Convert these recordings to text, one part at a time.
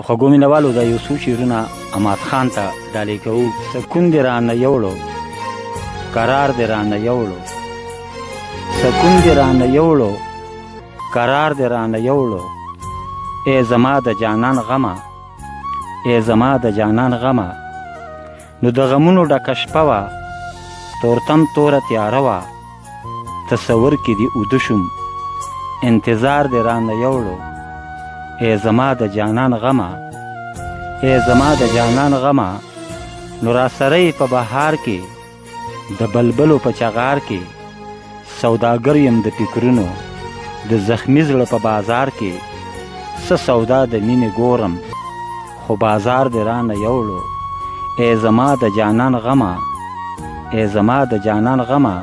خوږو مینوالو دا یو څو شعرونه عماد خان ته ډالۍ کوو. سکون دې رانه یوړو، قرار دې رانه یوړو، سکون دې رانه یوړو، قرار دې رانه یوړو. ای زما د جانان غمه، ای زما د جانان غمه. نو د غمونو ډکه شپه وه، تورتم توره تیاره وه. تصور کې دې اوده شوم، انتظار دې رانه یوړو. ای زما د جانان غمه، ای زما د جانان غمه. نو را سره په بهار کې، د بلبلو په چغار کې. سوداګر یم د فکرونو، د زخمي زړه په بازار کې. څه سودا د مینې ګورم، خو بازار دې رانه یوړو. ای زما د جانان غمه، ای زما د جانان غمه.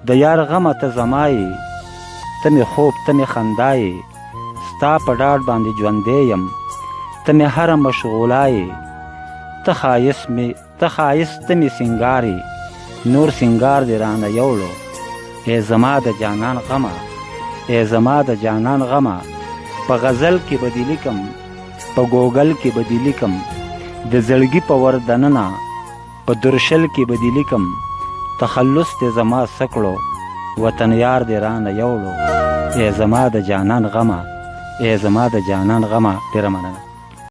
د یار غمه ته زما یې، ته مې خوب ته مې خندا یې. ستا په ډاډ باندې ژوندی یم، ته مې هره مشغولا یې. ته ښایست ته مې سینګار یې، نور سینګار دې رانه یوړو. ای زما د جانان غمه، ای زما د جانان غمه. په غزل کې به دې لیکم، په ګوګل کې به دې لیکم. د زړګي په وردننه، په درشل کې به دې لیکم. تخلص دې زما څه کړو، وطن یار دې رانه یوړو. ای زما د جانان غمه، ای زما د جانان غمه. ډېره مننه.